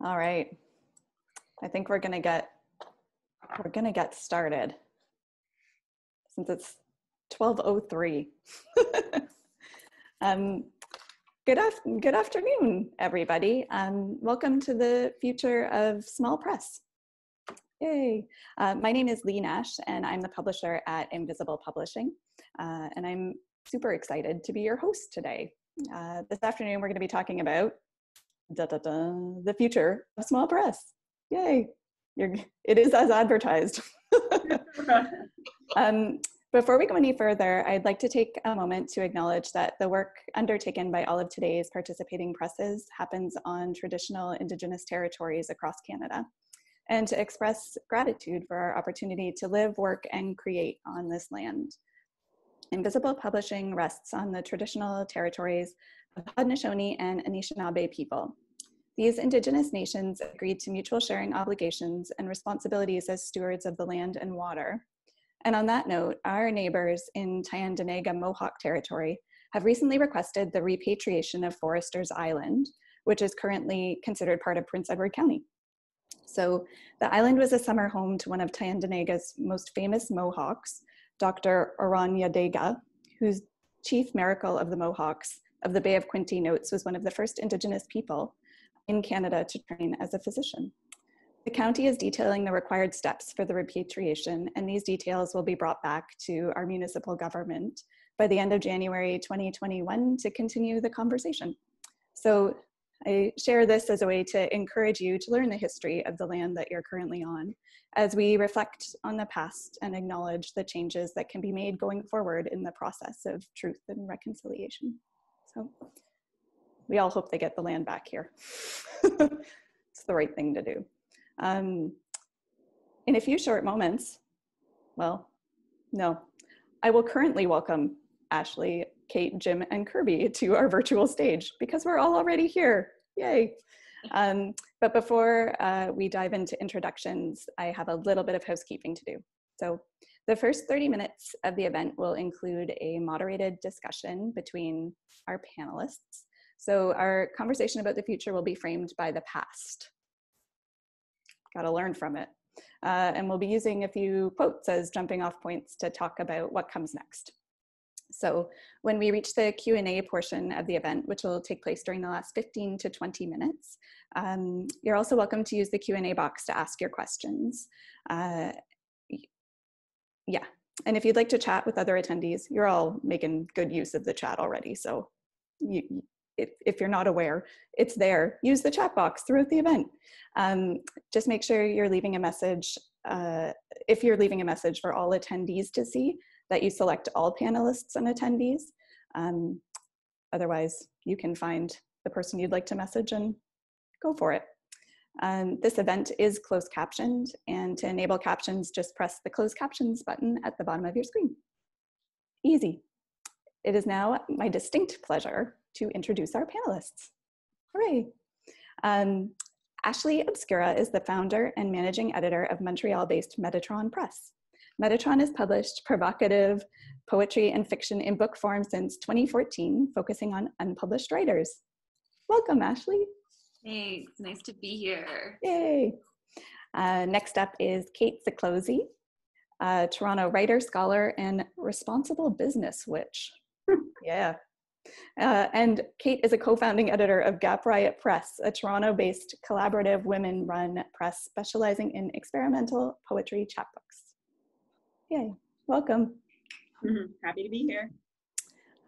All right. I think we're gonna get started since it's 12:03. Good afternoon, everybody. Welcome to the Future of Small Press. Yay. My name is Leigh Nash, and I'm the publisher at Invisible Publishing. And I'm super excited to be your host today. This afternoon, we're going to be talking about the future of small press. Yay. It is as advertised. Before we go any further, I'd like to take a moment to acknowledge that the work undertaken by all of today's participating presses happens on traditional Indigenous territories across Canada, and to express gratitude for our opportunity to live, work, and create on this land. Invisible Publishing rests on the traditional territories of Haudenosaunee and Anishinaabe people. These Indigenous nations agreed to mutual sharing obligations and responsibilities as stewards of the land and water. And on that note, our neighbors in Tyendinaga Mohawk territory have recently requested the repatriation of Foresters Island, which is currently considered part of Prince Edward County. So the island was a summer home to one of Tyendinaga's most famous Mohawks, Dr. Oranyadega, whose chief miracle of the Mohawks of the Bay of Quinte notes was one of the first Indigenous people in Canada to train as a physician. The county is detailing the required steps for the repatriation, and these details will be brought back to our municipal government by the end of January 2021 to continue the conversation. So I share this as a way to encourage you to learn the history of the land that you're currently on as we reflect on the past and acknowledge the changes that can be made going forward in the process of truth and reconciliation. So we all hope they get the land back here. It's the right thing to do. In a few short moments, well, no, I will currently welcome Ashley, Kate, Jim, and Kirby to our virtual stage because we're all already here. Yay. But before we dive into introductions, I have a little bit of housekeeping to do. So the first 30 minutes of the event will include a moderated discussion between our panelists. So our conversation about the future will be framed by the past. Got to learn from it. And we'll be using a few quotes as jumping off points to talk about what comes next. So when we reach the Q&A portion of the event, which will take place during the last 15 to 20 minutes, you're also welcome to use the Q&A box to ask your questions. Yeah, and if you'd like to chat with other attendees, you're all making good use of the chat already. So if you're not aware, it's there. Use the chat box throughout the event. Just make sure you're leaving a message. If you're leaving a message for all attendees to see, that you select all panelists and attendees. Otherwise, you can find the person you'd like to message and go for it. This event is closed captioned, and to enable captions, just press the closed captions button at the bottom of your screen. Easy. It is now my distinct pleasure to introduce our panelists. Hooray. Ashley Obscura is the founder and managing editor of Montreal-based Metatron Press. Metatron has published provocative poetry and fiction in book form since 2014, focusing on unpublished writers. Welcome, Ashley. Thanks, nice to be here. Yay. Next up is Kate Siklosi, a Toronto writer, scholar, and responsible business witch. Yeah. And Kate is a co-founding editor of Gap Riot Press, a Toronto-based collaborative women-run press specializing in experimental poetry chapbooks. Yay, welcome. Happy to be here.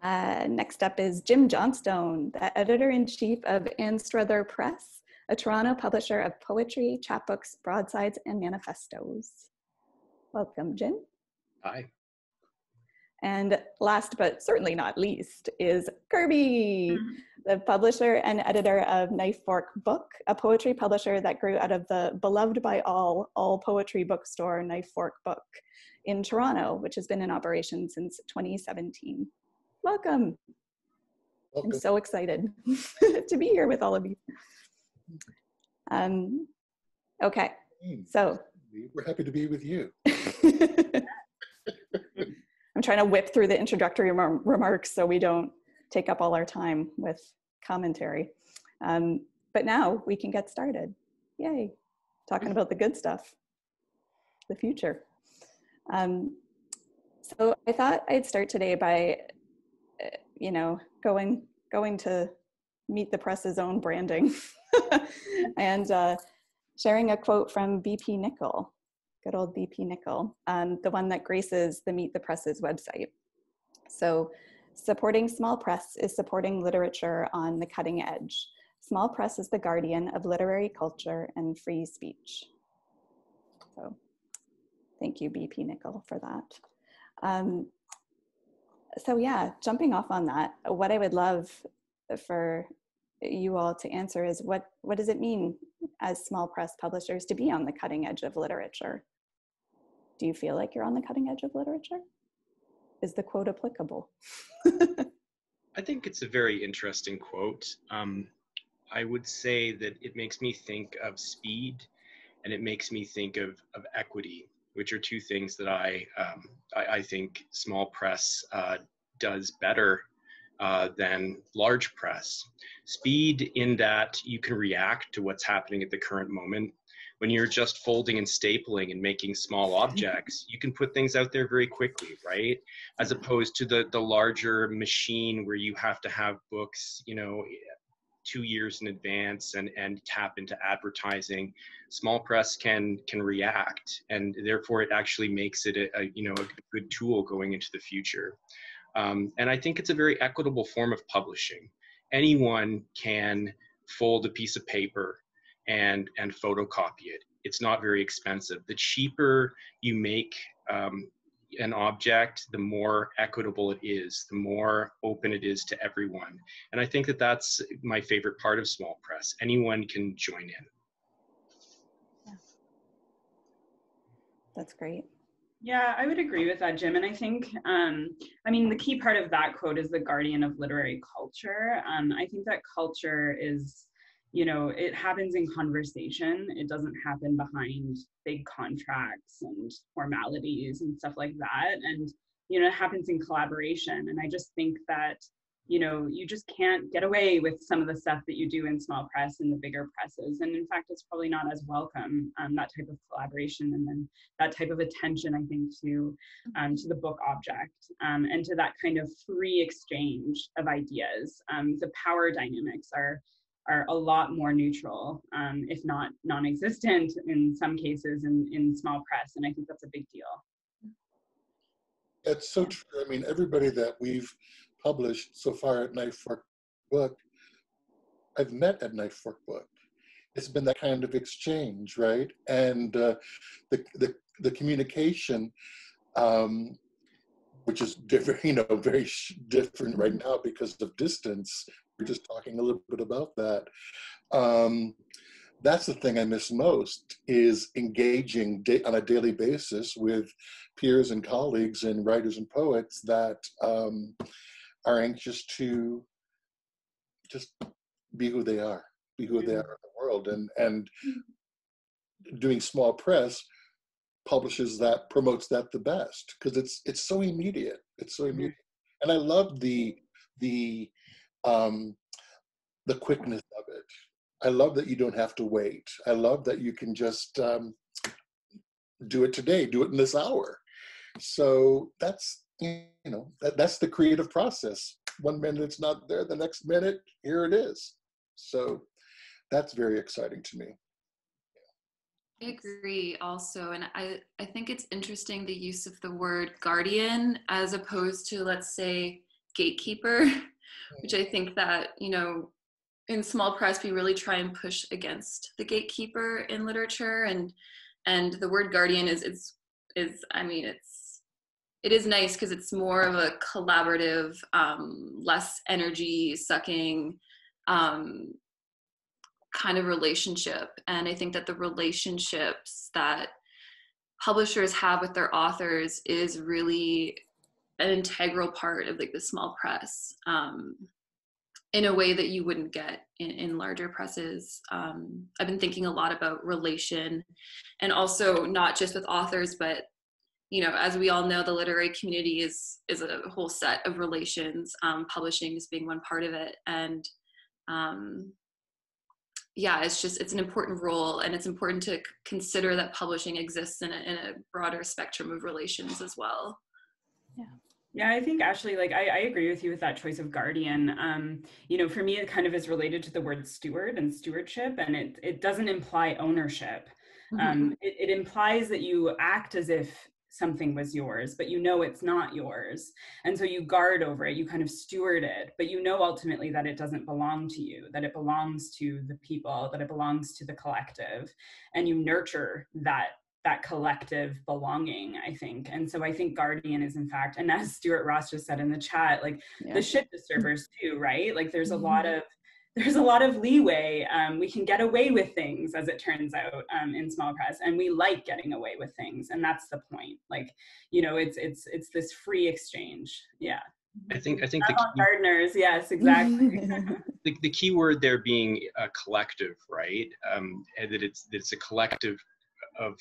Next up is Jim Johnstone, the editor-in-chief of Anstruther Press, a Toronto publisher of poetry, chapbooks, broadsides, and manifestos. Welcome, Jim. Hi. And last but certainly not least is Kirby, the publisher and editor of Knife Fork Book, a poetry publisher that grew out of the beloved by all poetry bookstore Knife Fork Book in Toronto, which has been in operation since 2017. Welcome. I'm so excited to be here with all of you. Okay, so. We're happy to be with you. I'm trying to whip through the introductory remarks so we don't take up all our time with commentary. But now we can get started. Yay, talking about the good stuff, the future. So I thought I'd start today by, going to meet the press's own branding and sharing a quote from BP Nickel, good old BP Nickel, the one that graces the Meet the Press's website. So, supporting small press is supporting literature on the cutting edge. Small press is the guardian of literary culture and free speech. So, thank you, BP Nickel, for that. So yeah, jumping off on that, what I would love for you all to answer is what does it mean as small press publishers to be on the cutting edge of literature? Do you feel like you're on the cutting edge of literature? Is the quote applicable? I think it's a very interesting quote. I would say that it makes me think of speed, and it makes me think of equity, which are two things that I think small press does better than large press. Speed in that you can react to what's happening at the current moment. When you're just folding and stapling and making small objects, you can put things out there very quickly, right? As opposed to the larger machine where you have to have books, 2 years in advance and tap into advertising. Small press can react, and therefore it actually makes it a good tool going into the future. And I think it's a very equitable form of publishing. Anyone can fold a piece of paper and photocopy it. It's not very expensive. The cheaper you make an object, the more equitable it is, the more open it is to everyone. And I think that that's my favorite part of small press. Anyone can join in. Yeah. That's great. Yeah, I would agree with that, Jim. And I think, the key part of that quote is the guardian of literary culture. I think that culture is, it happens in conversation. It doesn't happen behind big contracts and formalities and stuff like that. And, it happens in collaboration. And I just think that, you just can't get away with some of the stuff that you do in small press and the bigger presses. And in fact, it's probably not as welcome, that type of collaboration and then that type of attention, I think, to the book object and to that kind of free exchange of ideas. The power dynamics are a lot more neutral, if not non-existent in some cases in small press. And I think that's a big deal. That's so true. Everybody that we've published so far at Knife Fork Book, I've met at Knife Fork Book. It's been that kind of exchange, right? And the communication, which is different, very different right now because of distance. We're just talking a little bit about that. That's the thing I miss most, is engaging on a daily basis with peers and colleagues and writers and poets that are anxious to just be who they are in the world. And doing small press publishes that, promotes that the best, because it's so immediate. It's so immediate. And I love the quickness of it. I love that you don't have to wait. I love that you can just do it today, do it in this hour. So that's, that's the creative process. 1 minute it's not there, the next minute, here it is. So that's very exciting to me. I agree also. And I think it's interesting the use of the word guardian as opposed to, let's say, gatekeeper, which I think that, in small press, we really try and push against the gatekeeper in literature, and the word guardian it is nice because it's more of a collaborative, less energy sucking kind of relationship. And I think that the relationships that publishers have with their authors is really an integral part of the small press. In a way that you wouldn't get in larger presses. I've been thinking a lot about relation, and also not just with authors, but, as we all know, the literary community is a whole set of relations, publishing is being one part of it. And yeah, it's an important role, and it's important to consider that publishing exists in a broader spectrum of relations as well. Yeah, I think Ashley, like I agree with you with that choice of guardian. You know, for me, it kind of is related to the word steward and stewardship, and it doesn't imply ownership. It implies that you act as if something was yours, but you know it's not yours. And so you guard over it, you kind of steward it, but you know ultimately that it doesn't belong to you, that it belongs to the people, that it belongs to the collective, and you nurture that collective belonging, I think. And so I think guardian is in fact, and as Stuart Ross just said in the chat, like the shit disturbers too, right? Like there's a lot of leeway. We can get away with things, as it turns out, in small press, and we like getting away with things, and that's the point. Like, you know, it's this free exchange. Yeah. I think the gardeners, yes, exactly. the key word there being collective, right? And that it's a collective of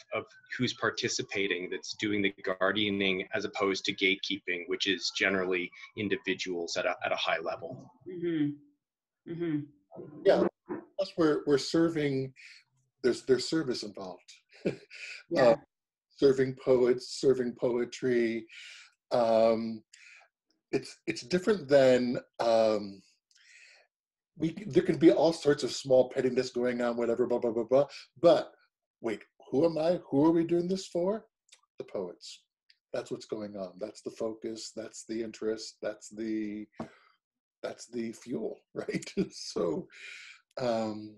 who's participating that's doing the guardianing, as opposed to gatekeeping, which is generally individuals at a high level. Yeah, plus we're serving. There's service involved. Yeah. Serving poets, serving poetry. It's different than there can be all sorts of small pettiness going on, whatever, blah blah blah blah. But wait, who am I? Who are we doing this for? The poets. That's what's going on. That's the focus. That's the interest. That's the fuel, right? So. And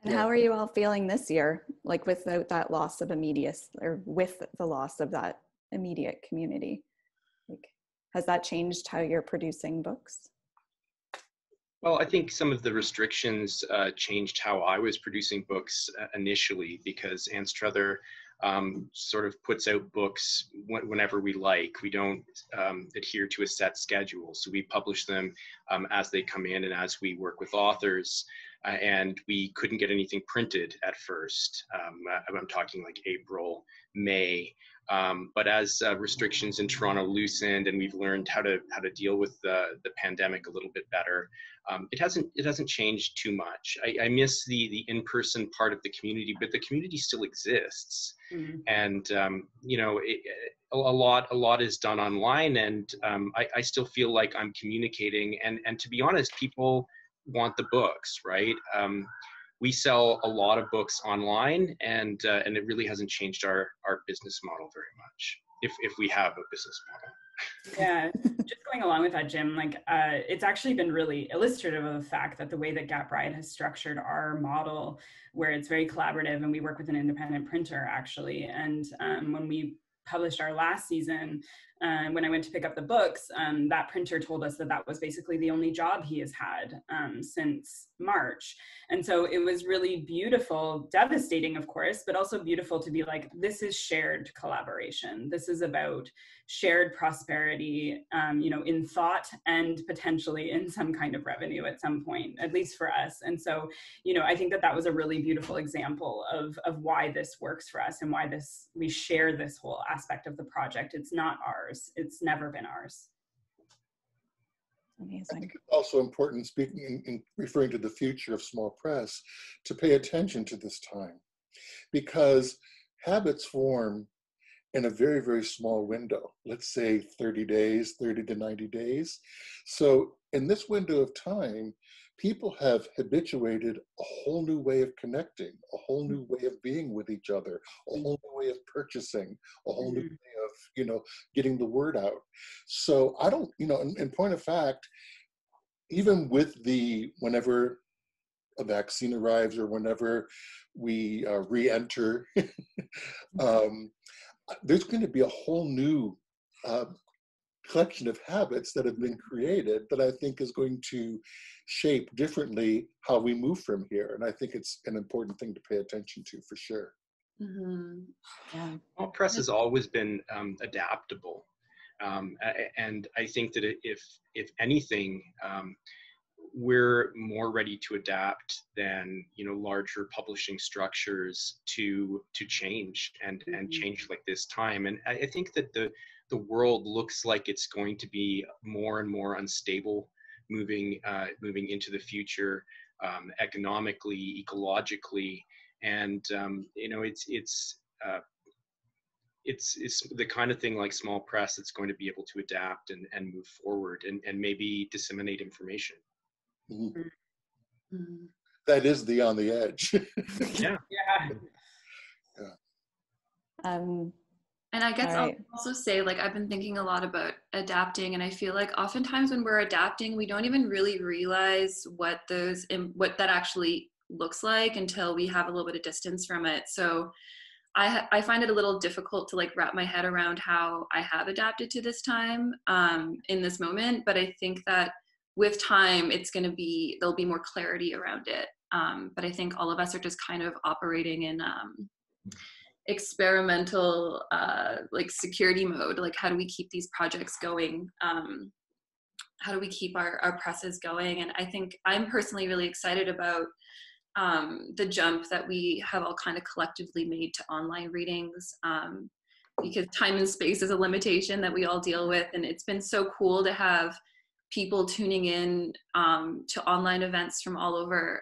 how are you all feeling this year, like without that loss of immediacy, or with the loss of that immediate community? Like, has that changed how you're producing books? Well, I think some of the restrictions changed how I was producing books initially, because Anstruther sort of puts out books whenever we like. We don't adhere to a set schedule. So we publish them as they come in and as we work with authors. And we couldn't get anything printed at first. I'm talking like April, May. But as restrictions in Toronto loosened and we've learned how to deal with the pandemic a little bit better, it hasn't changed too much. I miss the in-person part of the community, but the community still exists. And you know, a lot is done online, and I still feel like I'm communicating. And to be honest, people want the books, right? We sell a lot of books online, and it really hasn't changed our business model very much, if we have a business model. Yeah, just going along with that, Jim, like it's actually been really illustrative of the fact that the way that Gap Riot has structured our model, where it's very collaborative and we work with an independent printer actually. And when we published our last season, when I went to pick up the books, that printer told us that that was basically the only job he has had since March. And so it was really beautiful, devastating, of course, but also beautiful to be like, this is shared collaboration. This is about shared prosperity, you know, in thought and potentially in some kind of revenue at some point, at least for us. And so, you know, I think that that was a really beautiful example of why this works for us and why we share this whole aspect of the project. It's not ours. It's never been ours. Amazing. I think it's also important, speaking in referring to the future of small press, to pay attention to this time, because habits form in a very, very small window, let's say 30 days, 30 to 90 days. So in this window of time, people have habituated a whole new way of connecting, a whole new way of being with each other, a whole new way of purchasing, a whole new way of, you know, getting the word out. So I don't, you know, in point of fact, even with whenever a vaccine arrives or whenever we re-enter, there's going to be a whole new collection of habits that have been created that I think is going to shape differently how we move from here. And I think it's an important thing to pay attention to, for sure. Yeah. Well, press has always been adaptable. And I think that if anything, we're more ready to adapt than, you know, larger publishing structures to change and change like this time. And I think that the world looks like it's going to be more and more unstable moving into the future. economically, ecologically, and it's the kind of thing like small press that's going to be able to adapt and move forward and maybe disseminate information. Mm-hmm. Mm. That is the on the edge. Yeah. Yeah. And I guess Right. I'll also say, like, I've been thinking a lot about adapting, and I feel like oftentimes when we're adapting, we don't even really realize what that actually looks like until we have a little bit of distance from it. So I find it a little difficult to like wrap my head around how I have adapted to this time in this moment. But I think that with time, there'll be more clarity around it. But I think all of us are just kind of operating in experimental like security mode. Like, how do we keep these projects going? How do we keep our presses going? And I think I'm personally really excited about the jump that we have all kind of collectively made to online readings, because time and space is a limitation that we all deal with. And it's been so cool to have people tuning in to online events from all over.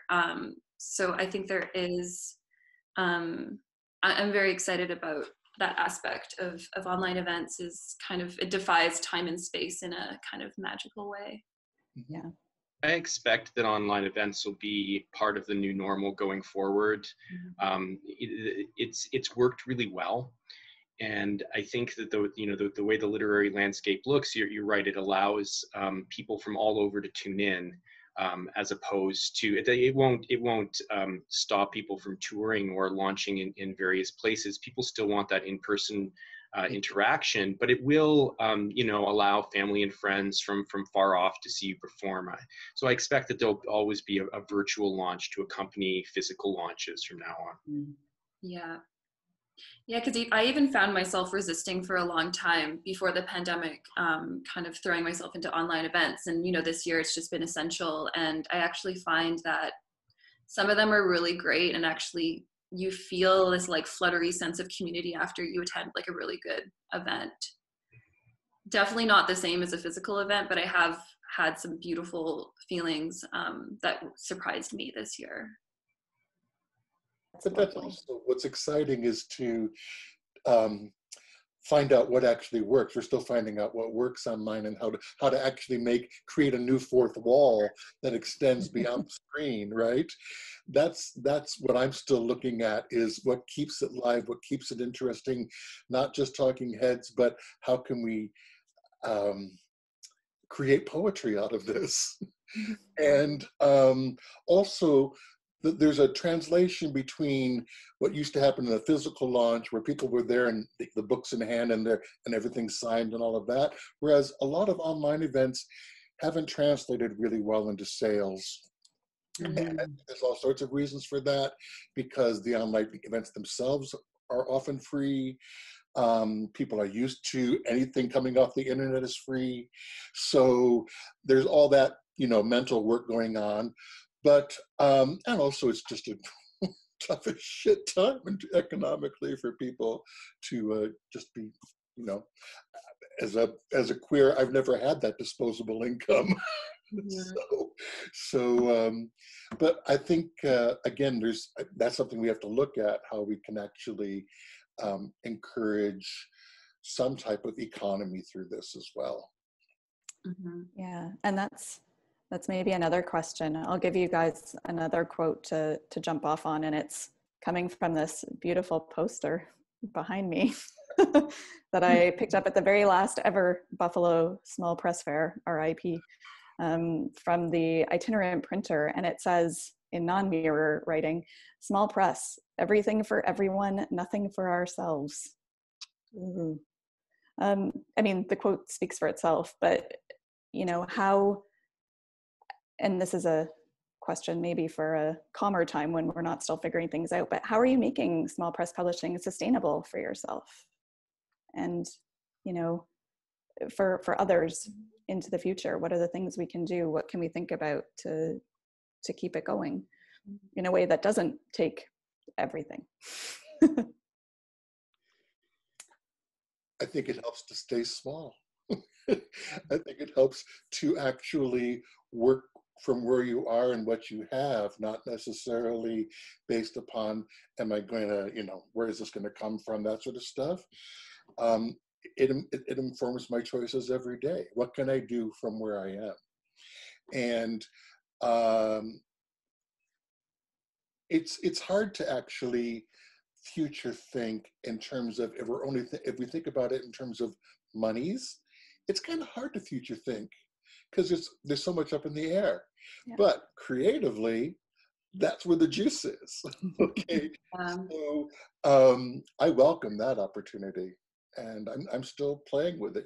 So I think there is, I'm very excited about that aspect of online events. Is kind of, it defies time and space in a kind of magical way. Yeah. I expect that online events will be part of the new normal going forward. It's worked really well, and I think that the way the literary landscape looks, you're right. It allows people from all over to tune in, as opposed to it won't stop people from touring or launching in various places. People still want that in-person interaction, but it will allow family and friends from far off to see you perform. So I expect that there'll always be a virtual launch to accompany physical launches from now on. Yeah, because I even found myself resisting for a long time before the pandemic, kind of throwing myself into online events. And this year it's just been essential, and I actually find that some of them are really great, and actually you feel this like fluttery sense of community after you attend like a really good event. Definitely not the same as a physical event, but I have had some beautiful feelings that surprised me this year. But that's also what's exciting, is to find out what actually works. We're still finding out what works online, and how to actually create a new fourth wall that extends beyond the screen, right? That's what I'm still looking at, is what keeps it live, what keeps it interesting, not just talking heads, but how can we create poetry out of this? And also, there's a translation between what used to happen in a physical launch, where people were there and the books in hand and everything signed and all of that, whereas a lot of online events haven't translated really well into sales. And there's all sorts of reasons for that, because the online events themselves are often free. People are used to anything coming off the internet is free. So there's all that, mental work going on. But, and also it's just a tough as shit time economically for people to just be, as a queer, I've never had that disposable income. But I think, again, that's something we have to look at, how we can actually encourage some type of economy through this as well. Yeah, and that's maybe another question. I'll give you guys another quote to jump off on, and it's coming from this beautiful poster behind me that I picked up at the very last ever Buffalo Small Press Fair, RIP, from the itinerant printer. And it says in non-mirror writing, "Small press, everything for everyone, nothing for ourselves." I mean, the quote speaks for itself, but how, and this is a question maybe for a calmer time when we're not still figuring things out, but how are you making small press publishing sustainable for yourself and, for others into the future? What are the things we can do? What can we think about to keep it going in a way that doesn't take everything? I think it helps to stay small. I think it helps to actually work from where you are and what you have, not necessarily based upon, am I going to, where is this going to come from, that sort of stuff. It informs my choices every day. What can I do from where I am? And it's hard to actually future think in terms of, if we think about it in terms of monies, it's kind of hard to future think because there's so much up in the air. Yeah. But creatively, that's where the juice is. Okay. So I welcome that opportunity, and I'm still playing with it.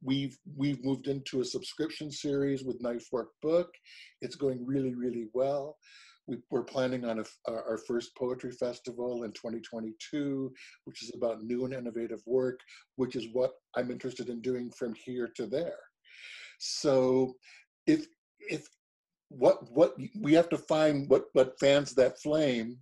We've moved into a subscription series with Knifework Book. It's going really, really well. We're planning on our first poetry festival in 2022, which is about new and innovative work, which is what I'm interested in doing from here to there. So if what we have to find what fans that flame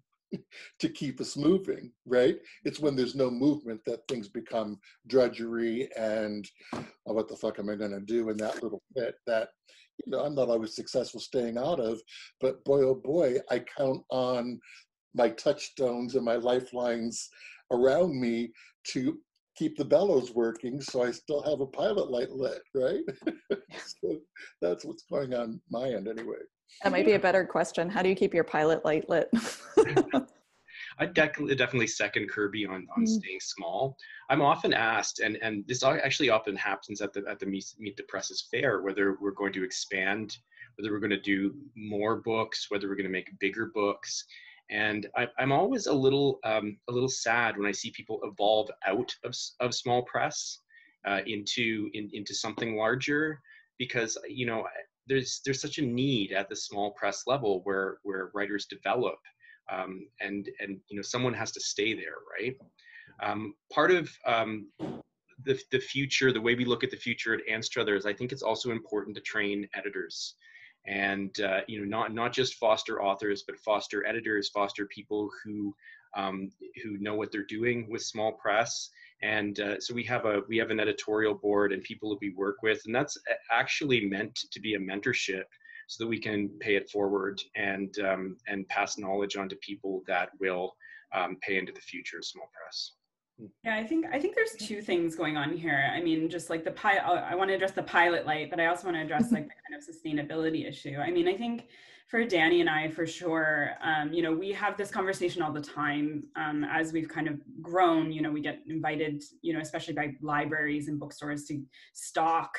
to keep us moving, right? It's when there's no movement that things become drudgery and, oh, what the fuck am I going to do in that little pit that, I'm not always successful staying out of, but boy, oh boy, I count on my touchstones and my lifelines around me to keep the bellows working so I still have a pilot light lit, right? So that's what's going on my end anyway. That might be a better question. How do you keep your pilot light lit? I definitely second Kirby on staying small. I'm often asked, and this actually often happens at the Meet the Presses fair, whether we're going to expand, whether we're going to do more books, whether we're going to make bigger books. And I'm always a little sad when I see people evolve out of small press into something larger, because there's such a need at the small press level where writers develop. And someone has to stay there, right? Part of the future, the way we look at the future at Anstruther is I think it's also important to train editors, and not just foster authors, but foster editors, foster people who know what they're doing with small press. And so we have an editorial board and people that we work with, and that's actually meant to be a mentorship, so that we can pay it forward and pass knowledge on to people that will pay into the future of small press. Yeah, I think there's two things going on here. I mean, just like I want to address the pilot light, but I also want to address like the kind of sustainability issue. I mean, I think for Danny and I, for sure, we have this conversation all the time as we've kind of grown. We get invited, especially by libraries and bookstores to stock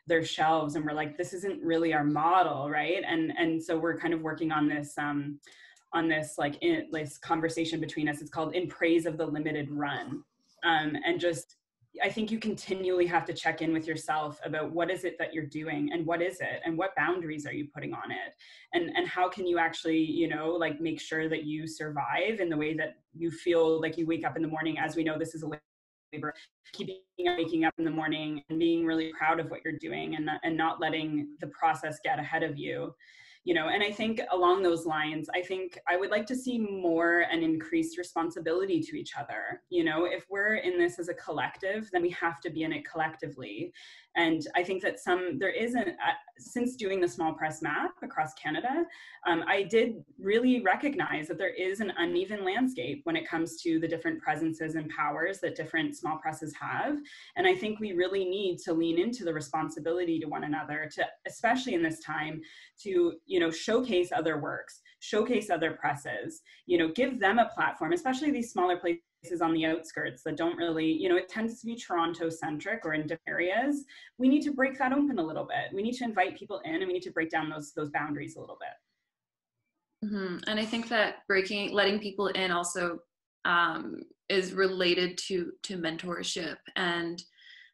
their shelves, and we're like, this isn't really our model, right? And so we're kind of working on this this conversation between us. It's called In Praise of the Limited Run. And just, I think you continually have to check in with yourself about what is it that you're doing, and what is it, and what boundaries are you putting on it, and how can you actually, make sure that you survive in the way that you feel like you wake up in the morning. As we know, this is a labor, waking up in the morning and being really proud of what you're doing, and not letting the process get ahead of you. And I think along those lines, I think I would like to see more and increased responsibility to each other. If we're in this as a collective, then we have to be in it collectively. And I think that there isn't, since doing the small press map across Canada, I did really recognize that there is an uneven landscape when it comes to the different presences and powers that different small presses have. And I think we really need to lean into the responsibility to one another, to, especially in this time, to, showcase other works, showcase other presses, give them a platform, especially these smaller places on the outskirts that don't really, it tends to be Toronto centric or in different areas. We need to break that open a little bit. We need to invite people in, and we need to break down those boundaries a little bit. Mm-hmm. And I think that letting people in also is related to mentorship. And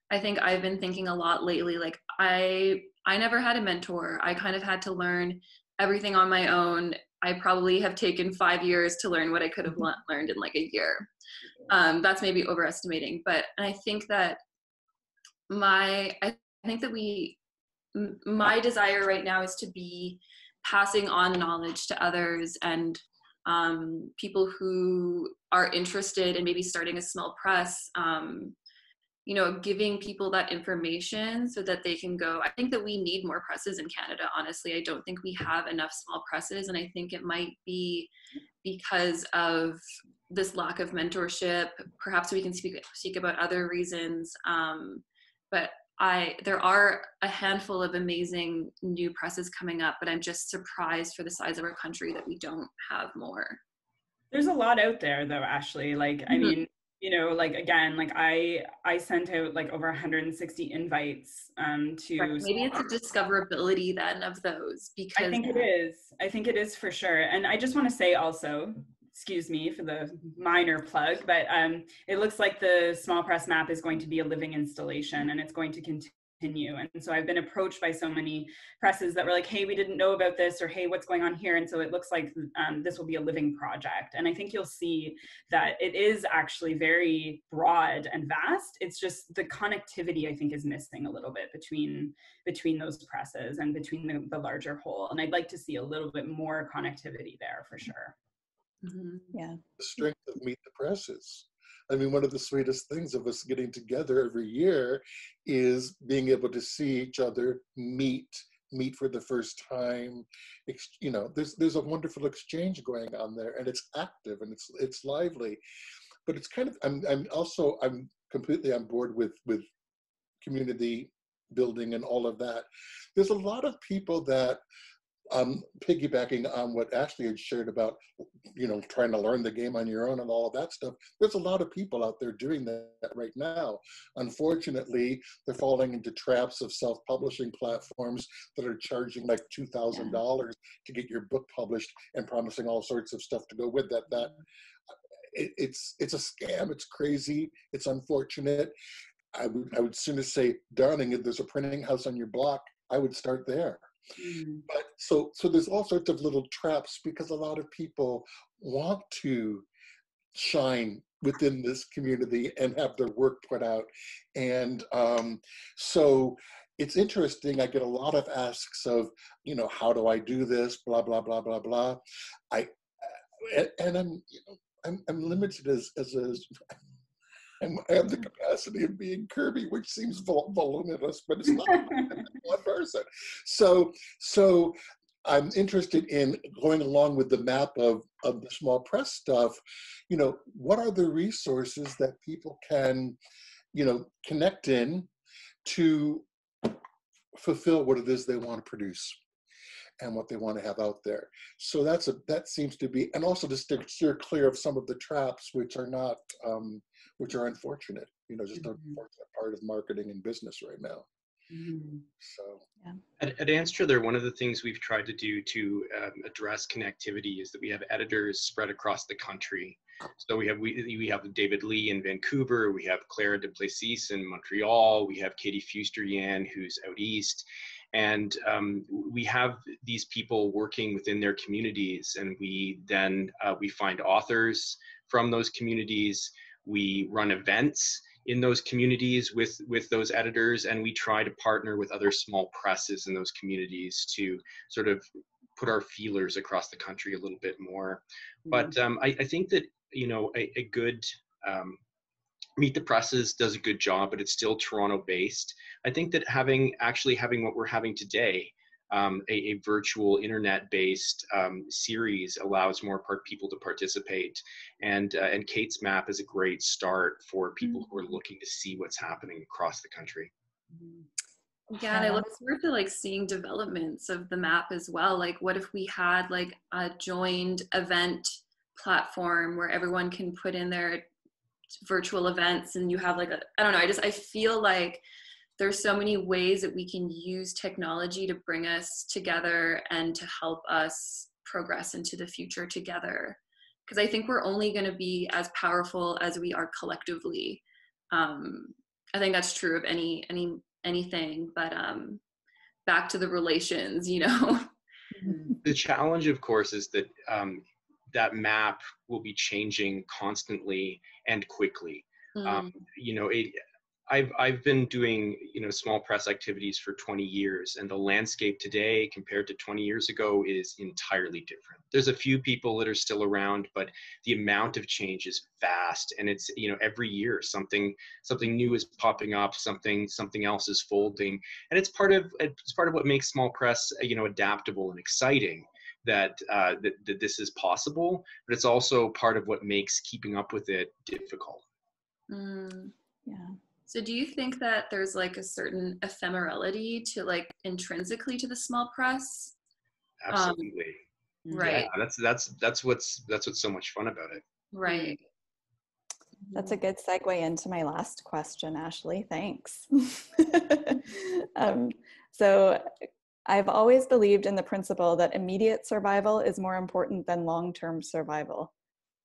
I think I've been thinking a lot lately, like I never had a mentor. I kind of had to learn everything on my own. I probably have taken 5 years to learn what I could have learned in like a year. That's maybe overestimating, but I think that my desire right now is to be passing on knowledge to others, and people who are interested in maybe starting a small press, you know, giving people that information so that they can go. I think that we need more presses in Canada, honestly. I don't think we have enough small presses, and I think it might be because of this lack of mentorship. Perhaps we can speak about other reasons, but there are a handful of amazing new presses coming up, but I'm just surprised for the size of our country that we don't have more. There's a lot out there though, Ashley. Like, I mean, you know, like, again, like I sent out like over 160 invites to right. Maybe it's a discoverability then of those, because I think it is for sure. And I just want to say also, excuse me for the minor plug, but it looks like the small press map is going to be a living installation, and it's going to continue. And so I've been approached by so many presses that were like, hey, we didn't know about this, or hey, what's going on here? And so it looks like this will be a living project. And I think you'll see that it is actually very broad and vast. It's just the connectivity, I think, is missing a little bit between those presses and between the larger whole. And I'd like to see a little bit more connectivity there for sure. Yeah. The strength of Meet the Presses. I mean, one of the sweetest things of us getting together every year is being able to see each other meet for the first time. You know, there's a wonderful exchange going on there, and it's active and it's lively. But it's kind of, I'm completely on board with community building and all of that. There's a lot of people that, piggybacking on what Ashley had shared about, you know, trying to learn the game on your own and all of that stuff, there's a lot of people out there doing that right now. Unfortunately, they're falling into traps of self-publishing platforms that are charging like $2,000 to get your book published and promising all sorts of stuff to go with that. It's a scam. It's crazy. It's unfortunate. I would sooner say, darling, if there's a printing house on your block, I would start there. But so there's all sorts of little traps, because a lot of people want to shine within this community and have their work put out. And so it's interesting. I get a lot of asks of, you know, how do I do this? Blah, blah, blah, blah, blah. And I'm limited as I have the capacity of being Kirby, which seems voluminous, but it's not one person. So I'm interested in going along with the map of the small press stuff. You know, what are the resources that people can, you know, connect in to fulfill what it is they want to produce and what they want to have out there. So that seems to be, and also to steer clear of some of the traps which are not, which are unfortunate, you know, just an unfortunate part of marketing and business right now. So at Anstruther, one of the things we've tried to do to address connectivity is that we have editors spread across the country. So we have David Leigh in Vancouver, we have Clara de Plessis in Montreal, we have Katie Fuster-Yan who's out east. And we have these people working within their communities, and we then we find authors from those communities. We run events in those communities with those editors, and we try to partner with other small presses in those communities to sort of put our feelers across the country a little bit more. But I think that, you know, a good Meet the Presses does a good job, but it's still Toronto based. I think that having what we're having today, a virtual internet-based series allows more people to participate, and Kate's map is a great start for people who are looking to see what's happening across the country. Yeah, and I look forward to like seeing developments of the map as well. Like, what if we had like a joined event platform where everyone can put in their virtual events, and you have like I don't know, I feel like there's so many ways that we can use technology to bring us together and to help us progress into the future together. Because I think we're only going to be as powerful as we are collectively. I think that's true of anything, but back to the relations, you know. The challenge, of course, is that that map will be changing constantly and quickly. You know, I've been doing, small press activities for 20 years, and the landscape today compared to 20 years ago is entirely different. There's a few people that are still around, but the amount of change is vast, and it's, every year something new is popping up, something else is folding, and it's part of what makes small press, adaptable and exciting. That this is possible, but it's also part of what makes keeping up with it difficult. Yeah. So do you think that there's like a certain ephemerality to like intrinsically to the small press? Absolutely. Right. Yeah, that's what's so much fun about it. Right. That's a good segue into my last question, Ashley. Thanks. So I've always believed in the principle that immediate survival is more important than long-term survival.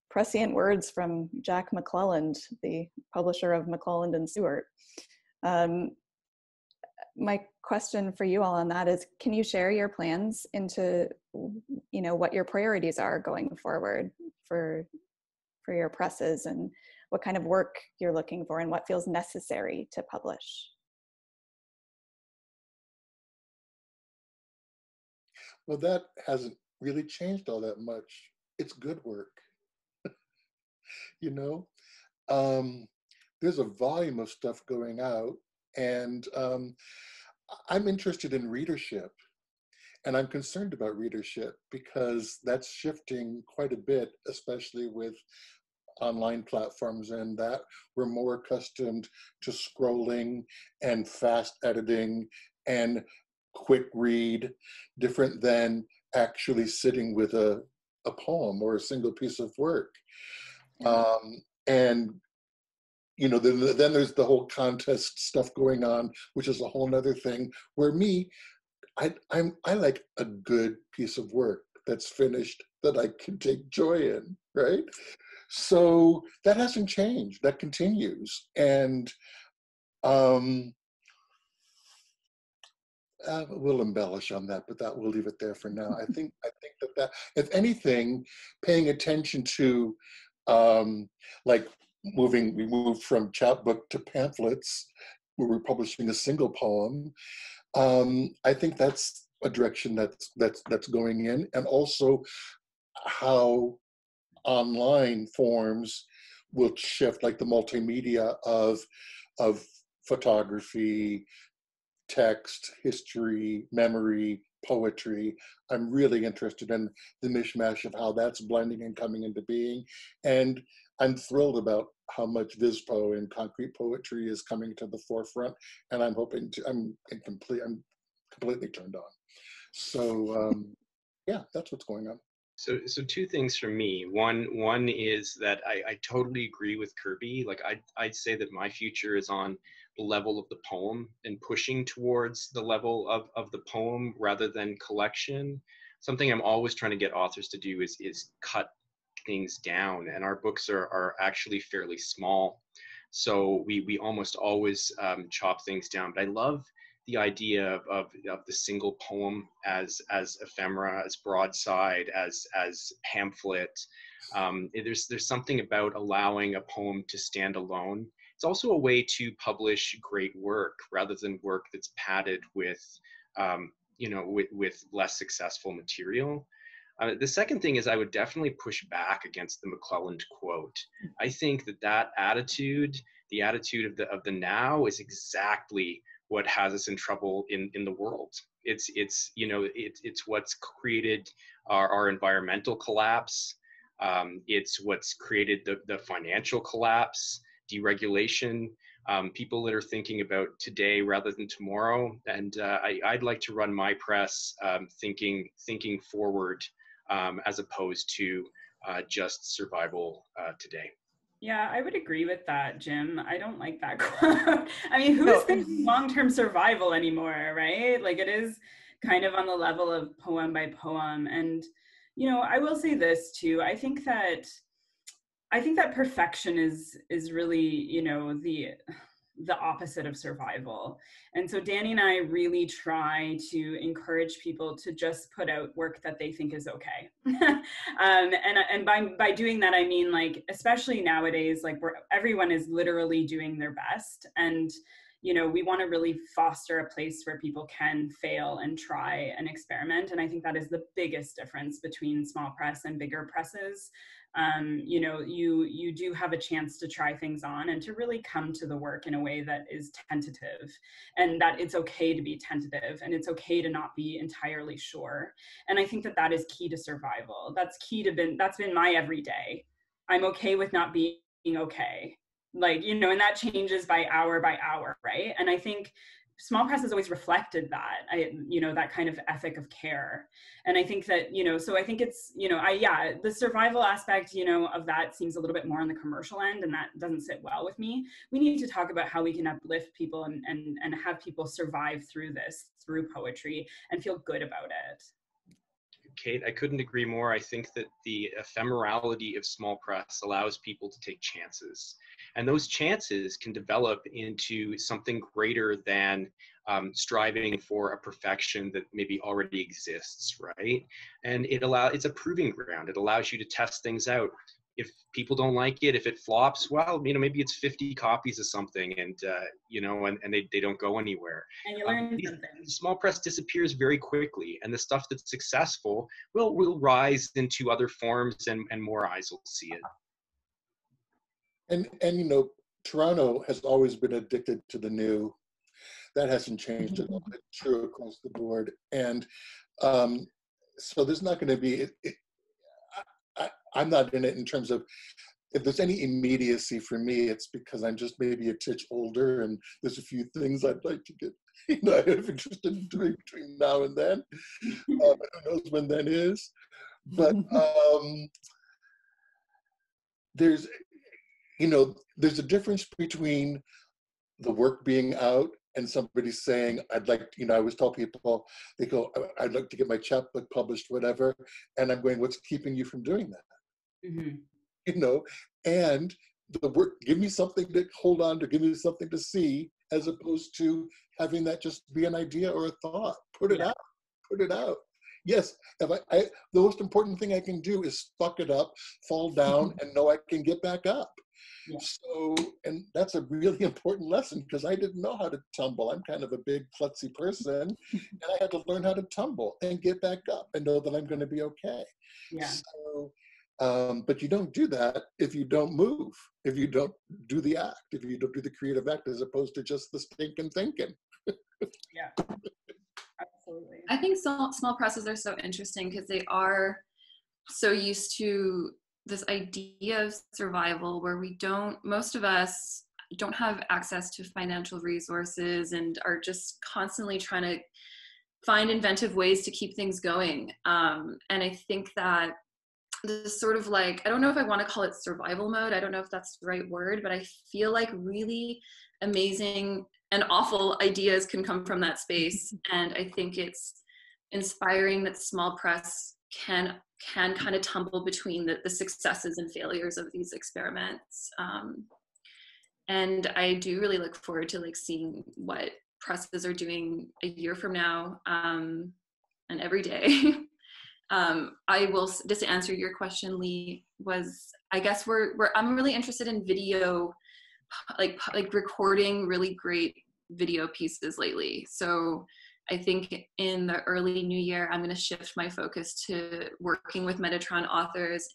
Prescient words from Jack McClelland, the publisher of McClelland and Stewart. My question for you all on that is, can you share your plans into, what your priorities are going forward for your presses, and what kind of work you're looking for and what feels necessary to publish? Well, that hasn't really changed all that much. It's good work. There's a volume of stuff going out, and I'm interested in readership, and I'm concerned about readership because that's shifting quite a bit, especially with online platforms, and that we're more accustomed to scrolling and fast editing and quick read, different than actually sitting with a poem or a single piece of work. And then there's the whole contest stuff going on, which is a whole nother thing, where I like a good piece of work that's finished that I can take joy in, right? So that hasn't changed, that continues. And we'll embellish on that, but we'll leave it there for now. I think that if anything, paying attention to like we moved from chapbook to pamphlets, where we're publishing a single poem. I think that's a direction that's going in, and also how online forms will shift, like the multimedia of photography, text, history, memory, poetry. I'm really interested in the mishmash of how that's blending and coming into being. And I'm thrilled about how much Vispo and concrete poetry is coming to the forefront. And I'm completely turned on. So yeah, that's what's going on. So two things for me. One is that I totally agree with Kirby. Like I'd say that my future is on the level of the poem and pushing towards the level of the poem rather than collection. Something I'm always trying to get authors to do is cut things down, and our books are actually fairly small. So we almost always chop things down. But I love the idea of the single poem as ephemera, as broadside, as pamphlet. There's something about allowing a poem to stand alone. It's also a way to publish great work rather than work that's padded with, with less successful material. The second thing is I would definitely push back against the McClelland quote. I think that attitude, the attitude of the now, is exactly what has us in trouble in the world. It's what's created our environmental collapse. It's what's created the financial collapse, deregulation, people that are thinking about today rather than tomorrow. And I'd like to run my press thinking forward as opposed to just survival today. Yeah, I would agree with that, Jim. I don't like that quote. I mean, who's thinking long-term survival anymore, right? Like, it is kind of on the level of poem by poem. And, I will say this too. I think that perfection is really, the opposite of survival. And so Danny and I really try to encourage people to just put out work that they think is okay. And by doing that, I mean, like, especially nowadays, like, where everyone is literally doing their best. And, you know, we want to really foster a place where people can fail and try and experiment. And I think that is the biggest difference between small press and bigger presses. You know, you do have a chance to try things on and to really come to the work in a way that is tentative, and that it's okay to be tentative, and it's okay to not be entirely sure. And I think that that is key to survival. That's been my everyday. I'm okay with not being okay. Like, you know, and that changes by hour, right? And I think small press has always reflected that, you know, that kind of ethic of care. And I think that, you know, so I think it's, you know, the survival aspect, you know, of that seems a little bit more on the commercial end, and that doesn't sit well with me. We need to talk about how we can uplift people and have people survive through this, through poetry, and feel good about it. Kate, I couldn't agree more. I think that the ephemerality of small press allows people to take chances. And those chances can develop into something greater than striving for a perfection that maybe already exists, right? And it's a proving ground. It allows you to test things out. If people don't like it, if it flops, well, you know, maybe it's 50 copies of something, and you know, and they don't go anywhere. And you learn something. Small press disappears very quickly, and the stuff that's successful will rise into other forms, and more eyes will see it. And you know, Toronto has always been addicted to the new. That hasn't changed at all. It's true across the board. And so there's not going to be, I'm not in it in terms of, if there's any immediacy for me, it's because I'm just maybe a titch older, and there's a few things I'd like to get, you know, I'm interested in doing between now and then. Who knows when that is? But there's, you know, there's a difference between the work being out and somebody saying, I'd like, you know, I always tell people, they go, I'd like to get my chapbook published, whatever. And I'm going, what's keeping you from doing that? Mm-hmm. You know, and the work, give me something to hold on to, give me something to see, as opposed to having that just be an idea or a thought. Put it out, put it out. Yes, if the most important thing I can do is fuck it up, fall down, and know I can get back up. Yeah. So, and that's a really important lesson, because I didn't know how to tumble. I'm kind of a big klutzy person, and I had to learn how to tumble and get back up and know that I'm going to be okay. Yeah. So, but you don't do that if you don't move, if you don't do the act, if you don't do the creative act, as opposed to just the stinking thinking. Yeah, absolutely. I think small presses are so interesting because they are so used to this idea of survival, where most of us don't have access to financial resources and are just constantly trying to find inventive ways to keep things going. And I think that this sort of, like, I don't know if I want to call it survival mode. I don't know if that's the right word, but I feel like really amazing and awful ideas can come from that space. And I think it's inspiring that small press can kind of tumble between the successes and failures of these experiments. And I do really look forward to, like, seeing what presses are doing a year from now, and every day. I will just answer your question, Leigh, was, I guess I'm really interested in video, like recording really great video pieces lately. So I think in the early new year, I'm going to shift my focus to working with Metatron authors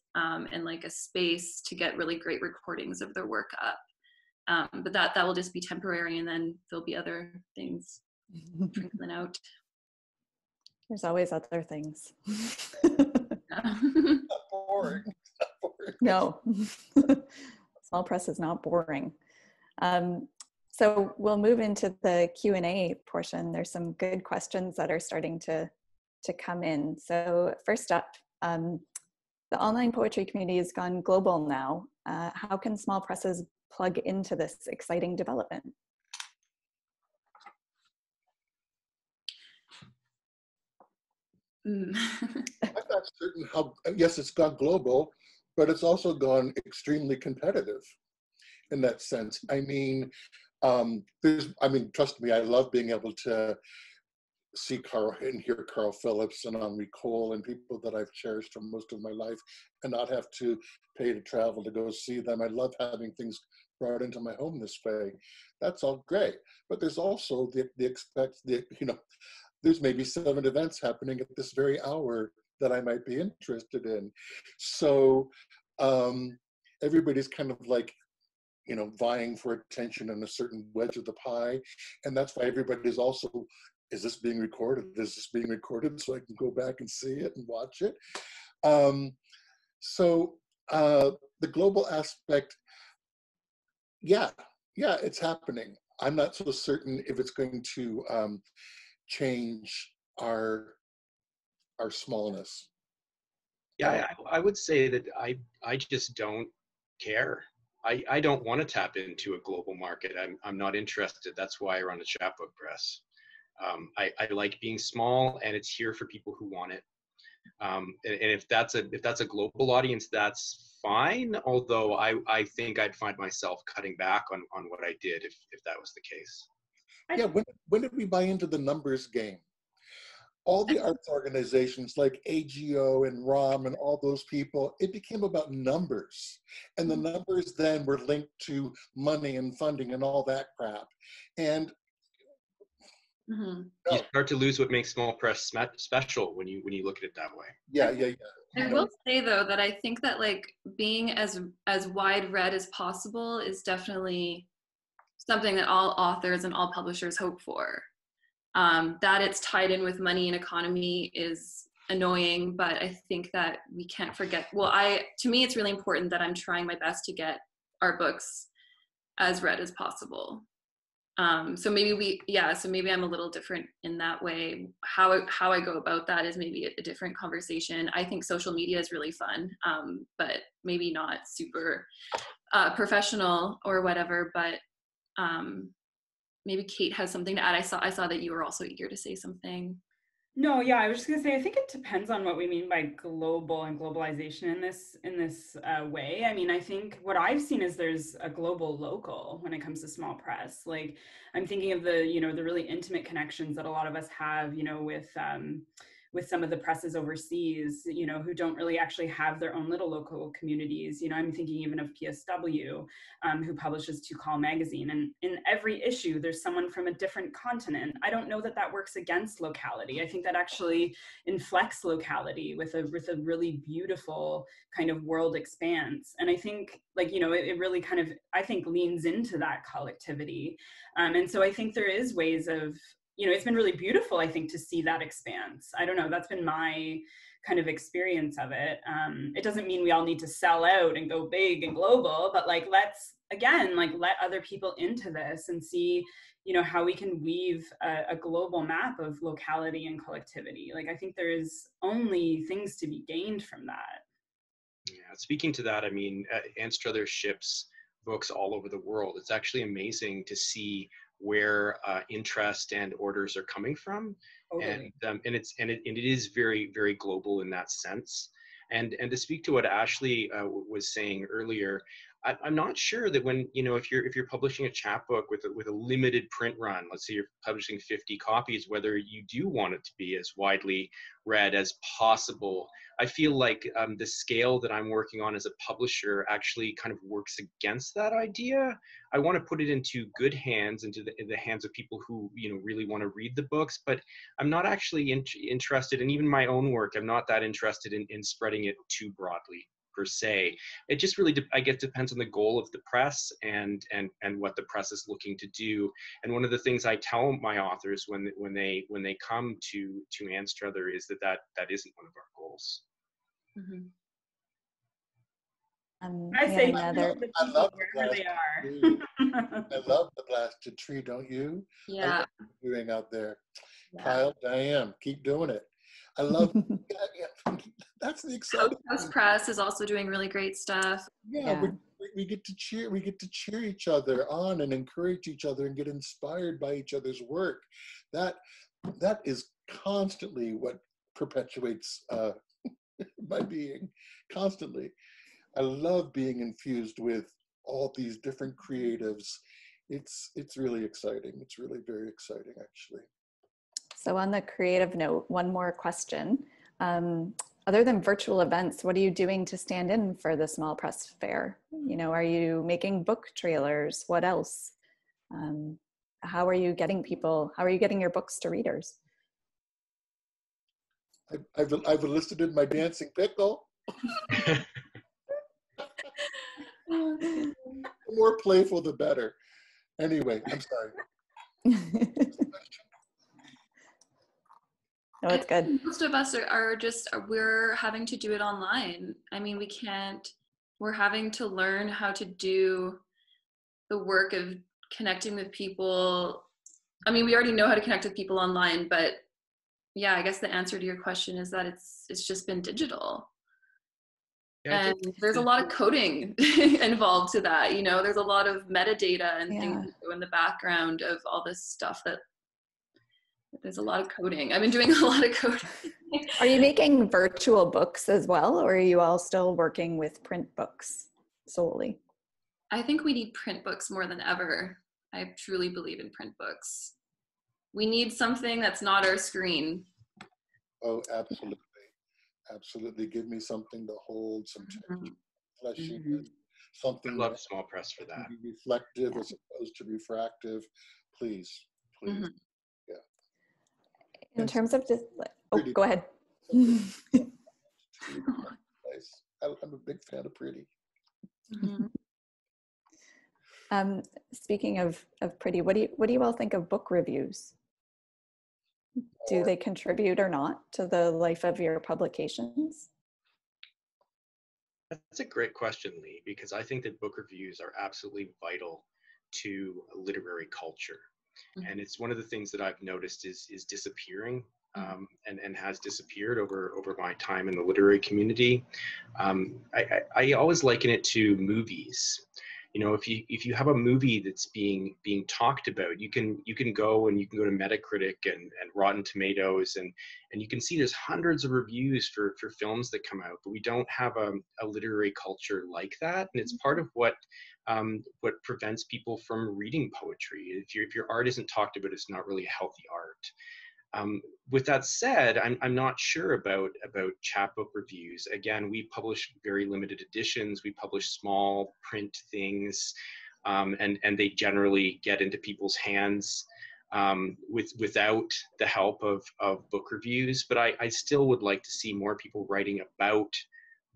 in like a space to get really great recordings of their work up. But that will just be temporary, and then there'll be other things trickling out. There's always other things. Not boring. No, small press is not boring. So we'll move into the Q&A portion. There's some good questions that are starting to come in. So first up, the online poetry community has gone global now. How can small presses plug into this exciting development? I'm not certain how, yes, it's gone global, but it's also gone extremely competitive in that sense. I mean, I mean, trust me, I love being able to see Carl and hear Carl Phillips and Henri Cole and people that I've cherished for most of my life and not have to pay to travel to go see them. I love having things brought into my home this way. That's all great. But there's also there's maybe 7 events happening at this very hour that I might be interested in. So everybody's kind of like, vying for attention in a certain wedge of the pie. And that's why everybody's also, is this being recorded? Is this being recorded so I can go back and see it and watch it? So the global aspect, yeah, it's happening. I'm not so certain if it's going to change our smallness. Yeah, I would say that I just don't care. I don't want to tap into a global market. I'm not interested. That's why I run a chapbook press. I like being small, and it's here for people who want it. And if that's a global audience, that's fine. Although I think I'd find myself cutting back on what I did if that was the case. Yeah, when did we buy into the numbers game? All the arts organizations like AGO and ROM and all those people, it became about numbers. And the numbers then were linked to money and funding and all that crap. And Mm-hmm. You start to lose what makes small press special when you look at it that way. Yeah. I will say though that I think that like being as wide read as possible is definitely something that all authors and all publishers hope for. That it's tied in with money and economy is annoying, but I think that we can't forget. Well, to me, it's really important that I'm trying my best to get our books as read as possible. So maybe I'm a little different in that way. How I go about that is maybe a different conversation. I think social media is really fun, but maybe not super professional or whatever. But maybe Kate has something to add. I saw that you were also eager to say something. No, yeah, I was just gonna say, I think it depends on what we mean by global and globalization in this way. I mean, I think what I've seen is there's a global local when it comes to small press. Like, I'm thinking of the really intimate connections that a lot of us have, with some of the presses overseas, who don't really actually have their own little local communities. I'm thinking even of PSW, who publishes To Call magazine. And in every issue, there's someone from a different continent. I don't know that that works against locality. I think that actually inflects locality with a really beautiful kind of world expanse. And I think it really kind of, I think, leans into that collectivity. And so I think there is ways of, it's been really beautiful, I think, to see that expanse. I don't know, that's been my kind of experience of it. It doesn't mean we all need to sell out and go big and global, but let's, again, let other people into this and see, how we can weave a global map of locality and collectivity. I think there is only things to be gained from that. Yeah, speaking to that, I mean, Anstruther ships books all over the world. It's actually amazing to see where interest and orders are coming from. Totally. And it is very, very global in that sense. And to speak to what Ashley was saying earlier, I'm not sure that when, if you're publishing a chapbook with a limited print run, let's say you're publishing 50 copies, whether you do want it to be as widely read as possible. I feel like the scale that I'm working on as a publisher actually kind of works against that idea. I want to put it into good hands, into the hands of people who really want to read the books, but I'm not actually interested in even my own work. I'm not that interested in spreading it too broadly per se. It just really, I guess, depends on the goal of the press and what the press is looking to do. And one of the things I tell my authors when they come to Anstruther is that isn't one of our goals. Mm-hmm. I say I love wherever they are. I love the blasted tree, don't you? Yeah. I love what you're doing out there. Yeah. Kyle, Diane, keep doing it. I love that's the exciting House Press is also doing really great stuff. Yeah. We get to cheer each other on and encourage each other and get inspired by each other's work. That is constantly what perpetuates my being, constantly. I love being infused with all these different creatives it's really exciting. It's really very exciting, actually. So on the creative note, one more question. Other than virtual events, what are you doing to stand in for the Small Press Fair? You know, are you making book trailers? What else? How are you getting your books to readers? I've enlisted my dancing pickle. The more playful, the better. Anyway, I'm sorry. No, it's good. Most of us we're having to do it online. I mean, we're having to learn how to do the work of connecting with people. I mean, we already know how to connect with people online, but yeah, I guess the answer to your question is that it's just been digital. Yeah, and there's a lot of coding involved to that. You know, there's a lot of metadata and things that go in the background of all this stuff there's a lot of coding. I've been doing a lot of coding. Are you making virtual books as well, or are you all still working with print books solely? I think we need print books more than ever. I truly believe in print books. We need something that's not our screen. Oh, absolutely. Absolutely. Give me something to hold, some texture, fleshy, something. I love Small Press for that. Be reflective as opposed to refractive. Please. Yeah. In terms of just, go ahead. I'm a big fan of pretty. Speaking of pretty, what do you all think of book reviews? Do they contribute or not to the life of your publications? That's a great question, Leigh, because I think that book reviews are absolutely vital to literary culture. And it's one of the things that I've noticed is disappearing and has disappeared over my time in the literary community. I always liken it to movies. You know, if you have a movie that's being talked about, you can go to Metacritic and Rotten Tomatoes and you can see there's hundreds of reviews for films that come out, but we don't have a literary culture like that, and it's part of what prevents people from reading poetry. If your art isn't talked about, it's not really healthy art. With that said, I'm not sure about chapbook reviews. Again, we publish very limited editions. We publish small print things, and they generally get into people's hands without the help of book reviews. But I still would like to see more people writing about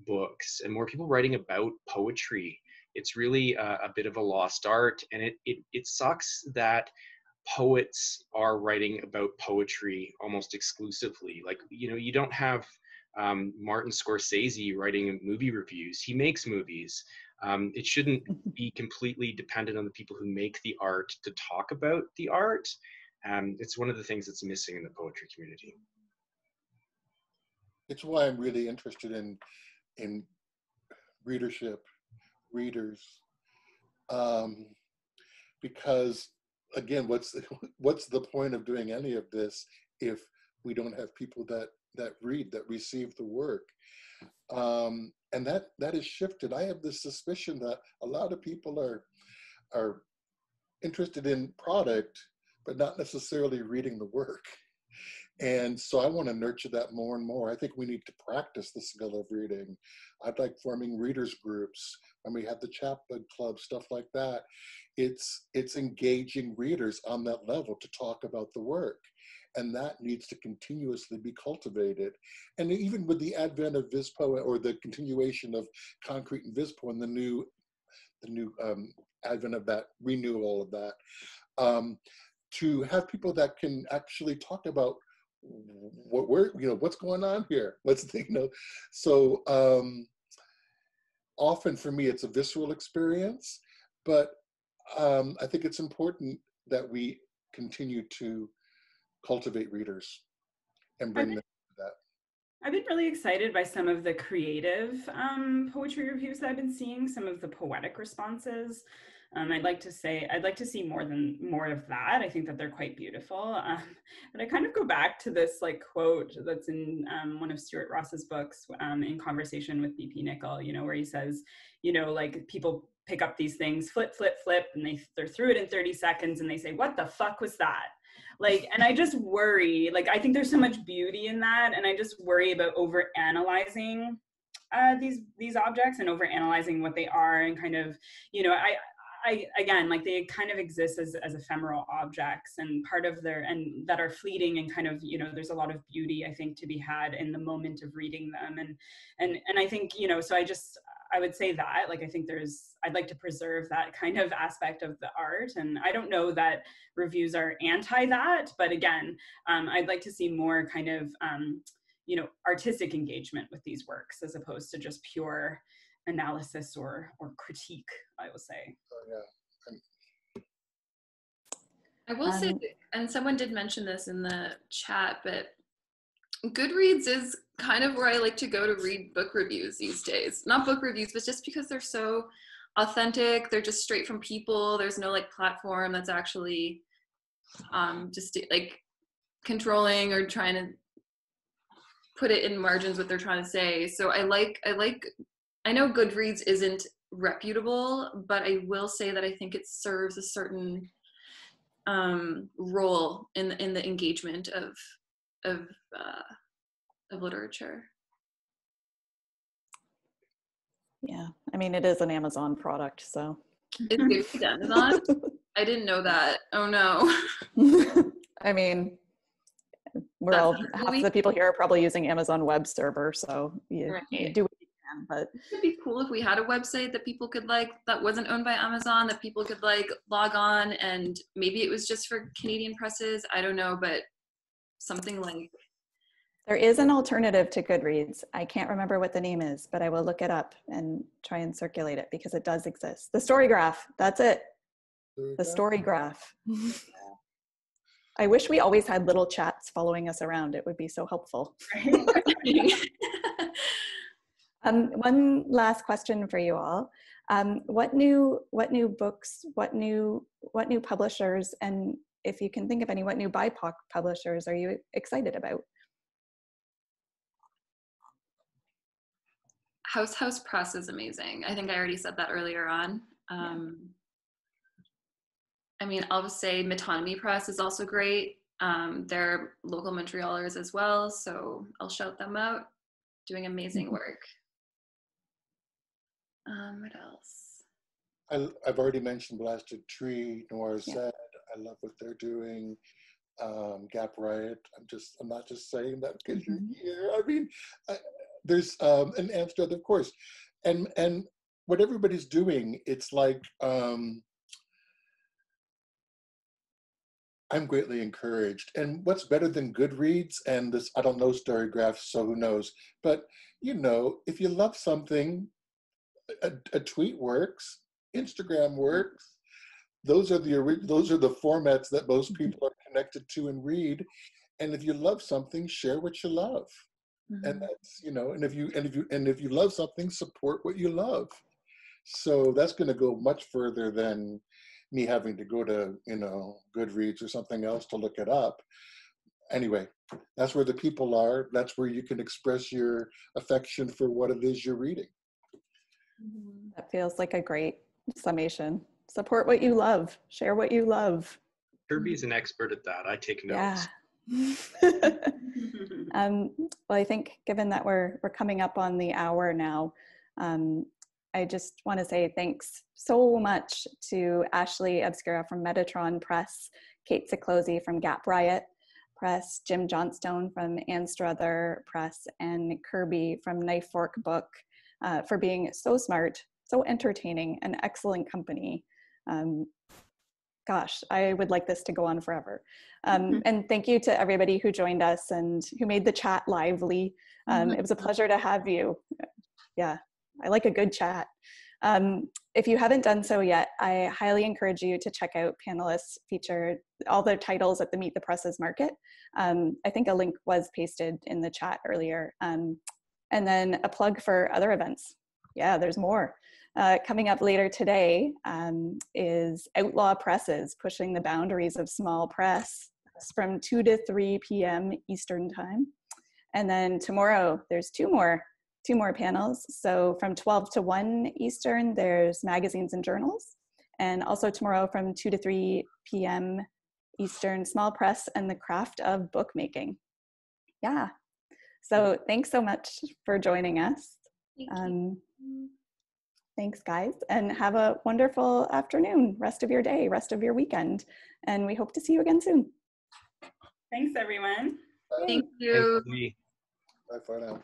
books and more people writing about poetry. It's really a bit of a lost art, and it sucks that poets are writing about poetry almost exclusively. Like, you know, you don't have Martin Scorsese writing movie reviews. He makes movies. It shouldn't be completely dependent on the people who make the art to talk about the art. It's one of the things that's missing in the poetry community. It's why I'm really interested in readership, readers, because again, what's the point of doing any of this if we don't have people that read, that receive the work? And that has shifted. I have this suspicion that a lot of people are interested in product, but not necessarily reading the work. And so I want to nurture that more and more. I think we need to practice the skill of reading. I'd like forming readers groups. When we have the chapbook club, stuff like that. It's engaging readers on that level to talk about the work. And that needs to continuously be cultivated. And even with the advent of VisPo, or the continuation of Concrete and VisPo, and the new advent of that, renewal of that, to have people that can actually talk about what's going on here, so often for me it's a visceral experience, but I think it's important that we continue to cultivate readers and bring them to that. I've been really excited by some of the creative poetry reviews that I've been seeing, some of the poetic responses. I'd like to see more of that. I think that they're quite beautiful. But I kind of go back to this like quote that's in one of Stuart Ross's books, in Conversation with BP Nickel, you know, where he says, you know, like people pick up these things, flip, flip, flip, and they're through it in 30 seconds and they say, what the fuck was that? Like, and I just worry, like, I think there's so much beauty in that. And I just worry about over analyzing these objects and over analyzing what they are, and kind of, you know, I again, like they kind of exist as ephemeral objects, and part of and that are fleeting, and kind of, you know, there's a lot of beauty I think to be had in the moment of reading them. And I think, you know, so I would say that, like, I think I'd like to preserve that kind of aspect of the art. And I don't know that reviews are anti that, but again, I'd like to see more kind of, you know, artistic engagement with these works, as opposed to just pure analysis or critique, I will say. Yeah. I will say, and someone did mention this in the chat, but Goodreads is kind of where I like to go to read book reviews these days. Not book reviews, but just because they're so authentic. They're just straight from people. There's no like platform that's actually just like controlling or trying to put it in margins what they're trying to say. So I know Goodreads isn't reputable, but I will say that I think it serves a certain role in the engagement of literature. Yeah, I mean, it is an Amazon product, so. It's good with Amazon? I didn't know that. Oh no. I mean, half the people here are probably using Amazon web server, so you do what you can, but. It would be cool if we had a website that people could like, that wasn't owned by Amazon, that people could like log on, and maybe it was just for Canadian presses, I don't know, but something like. There is an alternative to Goodreads. I can't remember what the name is, but I will look it up and try and circulate it, because it does exist. The Story Graph, that's it. The Story Graph. I wish we always had little chats following us around. It would be so helpful. One last question for you all. What new books, what new publishers, and if you can think of any, what new BIPOC publishers are you excited about? House Press is amazing. I think I already said that earlier on. I mean, I'll just say Metonymy Press is also great. They're local Montrealers as well, so I'll shout them out. Doing amazing work. What else? I've already mentioned Blasted Tree, Noir Zed. I love what they're doing. Gap Riot. I'm not just saying that because you're here. I mean, there's an Anstruther, of course, and what everybody's doing, it's like I'm greatly encouraged. And what's better than Goodreads and this? I don't know Storygraph, so who knows? But you know, if you love something, a tweet works, Instagram works. Those are the formats that most people are connected to and read. And if you love something, share what you love. And that's, you know, and if you love something, support what you love. So that's going to go much further than me having to go to, you know, Goodreads or something else to look it up. Anyway, that's where the people are. That's where you can express your affection for what it is you're reading. That feels like a great summation. Support what you love. Share what you love. Kirby's an expert at that. I take notes. Yeah. Well, I think given that we're coming up on the hour now, I just want to say thanks so much to Ashley Obscura from Metatron Press, Kate Siklosi from Gap Riot Press, Jim Johnstone from Anstruther Press, and Kirby from Knife Fork Book for being so smart, so entertaining, and excellent company. Gosh, I would like this to go on forever. And thank you to everybody who joined us and who made the chat lively. It was a pleasure to have you. Yeah, I like a good chat. If you haven't done so yet, I highly encourage you to check out panelists featured, all their titles at the Meet the Presses Market. I think a link was pasted in the chat earlier. And then a plug for other events. Yeah, there's more. Coming up later today is Outlaw Presses, pushing the boundaries of small press from 2 to 3 p.m. Eastern time. And then tomorrow, there's two more panels. So from 12 to 1 Eastern, there's magazines and journals. And also tomorrow from 2 to 3 p.m. Eastern, small press and the craft of bookmaking. Yeah. So thanks so much for joining us. Thanks, guys, and have a wonderful afternoon, rest of your day, rest of your weekend. And we hope to see you again soon. Thanks, everyone. Thank you. Bye for now.